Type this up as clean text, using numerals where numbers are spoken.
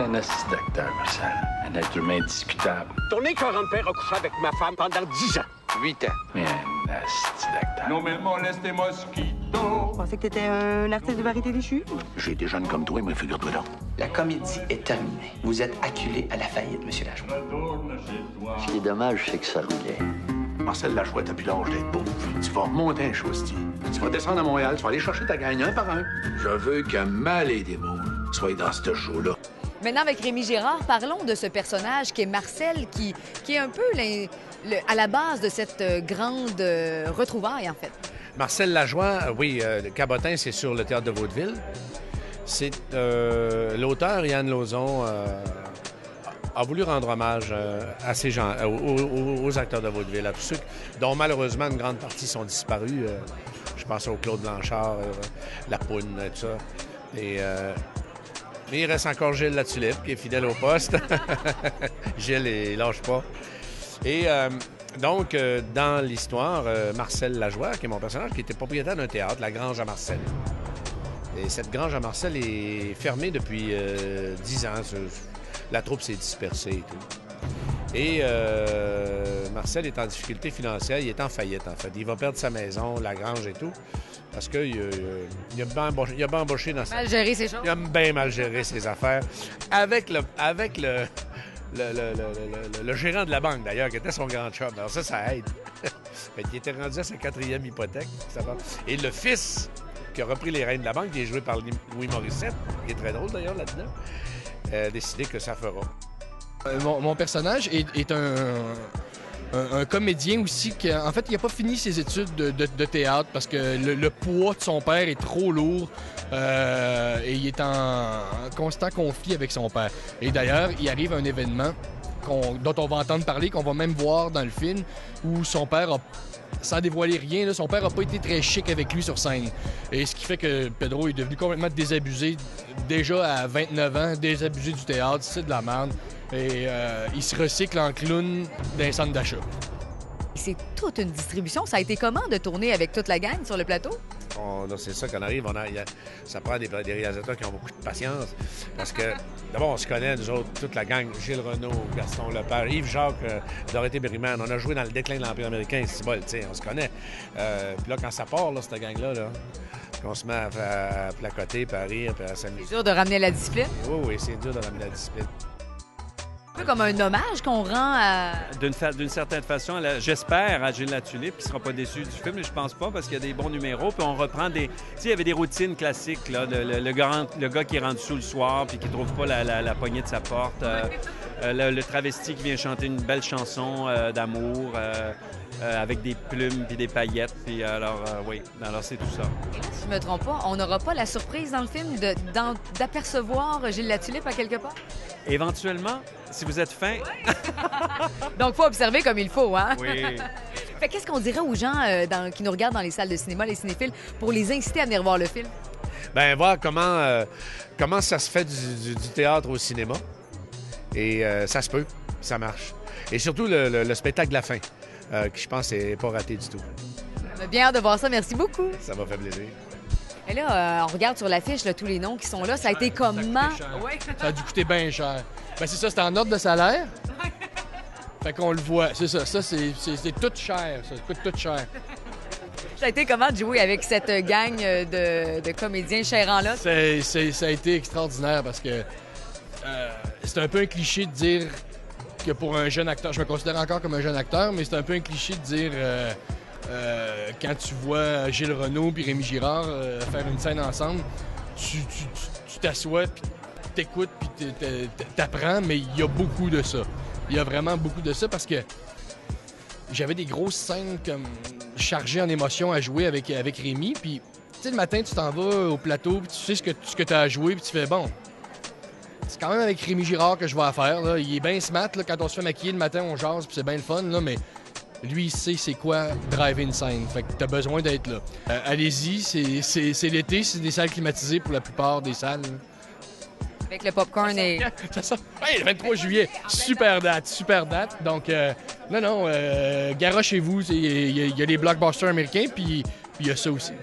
T'es un assistant d'acteur, Marcel. Un être humain discutable. Ton écœurant père a couché avec ma femme pendant 10 ans. 8 ans. Mais un assistant d'acteur. No me moleste mosquito. Je pensais que t'étais un artiste de variété déchu. J'ai des jeunes comme toi, mais figure-toi donc. La comédie est terminée. Vous êtes acculé à la faillite, Monsieur Lajoie. Retourne chez toi. Ce qui est dommage, c'est que ça roulait. Marcel Lajoie, t'as plus l'âge d'être beau. Tu vas remonter un chaussetier. Tu vas descendre à Montréal, tu vas aller chercher ta gang un par un. Je veux que Mal et des mots soient dans ce show-là. Maintenant, avec Rémi Girard, parlons de ce personnage qui est Marcel, qui est un peu à la base de cette grande retrouvaille, en fait. Marcel Lajoie, oui, le Cabotin, c'est sur le Théâtre de Vaudeville. C'est l'auteur, Yann Lauzon, a voulu rendre hommage à ces gens, aux acteurs de Vaudeville, à tous ceux dont malheureusement une grande partie sont disparus. Je pense au Claude Blanchard, La Poune, tout ça. Mais il reste encore Gilles Latulippe, qui est fidèle au poste. Gilles, il lâche pas. Et donc, dans l'histoire, Marcel Lajoie, qui est mon personnage, qui était propriétaire d'un théâtre, la Grange à Marcel. Et cette Grange à Marcel est fermée depuis 10 ans. La troupe s'est dispersée et tout. Et Marcel est en difficulté financière, il est en faillite, en fait. Il va perdre sa maison, la grange et tout, parce qu'il a bien embauché dans sa... Mal gérer ses choses. Il a bien mal géré ses affaires. Avec le gérant de la banque, d'ailleurs, qui était son grand chum. Alors ça aide. Il était rendu à sa 4e hypothèque. Et le fils qui a repris les rênes de la banque, qui est joué par Louis Morissette, qui est très drôle, d'ailleurs, là-dedans, a décidé que ça fera. Mon personnage est un comédien aussi qui, en fait, il n'a pas fini ses études de théâtre parce que le poids de son père est trop lourd et il est en constant conflit avec son père. Et d'ailleurs, il arrive un événement dont on va entendre parler, qu'on va même voir dans le film, où son père a, sans dévoiler rien, là, son père n'a pas été très chic avec lui sur scène. Et ce qui fait que Pedro est devenu complètement désabusé, déjà à 29 ans, désabusé du théâtre, c'est de la merde. Et il se recycle en clown d'un centre d'achat. C'est toute une distribution. Ça a été comment de tourner avec toute la gang sur le plateau? C'est ça qu'on arrive. Ça prend des réalisateurs qui ont beaucoup de patience. Parce que, d'abord, on se connaît, nous autres, toute la gang. Gilles Renaud, Gaston Lepère, Yves Jacques, Dorothée Berryman. On a joué dans le déclin de l'Empire américain, c'est bol, tu sais, on se connaît. Puis là, quand ça part, là, cette gang-là, qu'on se met à placoter, puis à rire, puis à s'amuser. C'est dur de ramener la discipline? Oui, c'est dur de ramener la discipline. Un peu comme un hommage qu'on rend à... D'une certaine façon, j'espère à Gilles Latulippe qui ne sera pas déçu du film, mais je pense pas parce qu'il y a des bons numéros. Puis on reprend des... Tu sais, il y avait des routines classiques, là, le gars qui est rendu sous le soir puis qui ne trouve pas la poignée de sa porte. Le travesti qui vient chanter une belle chanson d'amour avec des plumes puis des paillettes. Puis alors, oui, alors c'est tout ça. Si je me trompe pas, on n'aura pas la surprise dans le film d'apercevoir Gilles Latulippe à quelque part? Éventuellement, si vous êtes fin. Donc, il faut observer comme il faut, hein? Oui. Fait qu'est-ce qu'on dirait aux gens qui nous regardent dans les salles de cinéma, les cinéphiles, pour les inciter à venir voir le film? Bien, voir comment ça se fait du théâtre au cinéma. Et ça se peut, ça marche. Et surtout, le spectacle de la fin, qui, je pense, n'est pas raté du tout. On a bien hâte de voir ça. Merci beaucoup. Ça m'a fait plaisir. Et là, on regarde sur l'affiche tous les noms qui sont là. Ça a été comment? Ça a dû coûter bien cher. Ben c'est ça, c'est en ordre de salaire. Fait qu'on le voit. C'est ça. Ça, c'est tout cher. Ça coûte tout cher. Ça a été comment de jouer avec cette gang de comédiens chérants-là? Ça a été extraordinaire parce que c'est un peu un cliché de dire que pour un jeune acteur, je me considère encore comme un jeune acteur, mais c'est un peu un cliché de dire quand tu vois Gilles Renaud et Rémi Girard faire une scène ensemble, tu t'assois, puis t'écoutes, puis t'apprends, mais il y a beaucoup de ça. Il y a vraiment beaucoup de ça parce que j'avais des grosses scènes comme chargées en émotions à jouer avec Rémi, puis tu sais, le matin, tu t'en vas au plateau, puis tu sais ce que tu as à jouer, puis tu fais bon. C'est quand même avec Rémi Girard que je vais à faire. Là. Il est bien smart. Là, quand on se fait maquiller le matin, on jase, puis c'est bien le fun. Là, mais lui, il sait c'est quoi driver une scène. Fait que t'as besoin d'être là. Allez-y, c'est l'été, c'est des salles climatisées pour la plupart des salles. Là. Avec le popcorn et... C'est ça. Hey, le 23 juillet, super date. Donc, garochez-vous. Il y a les blockbusters américains, puis il y a ça aussi.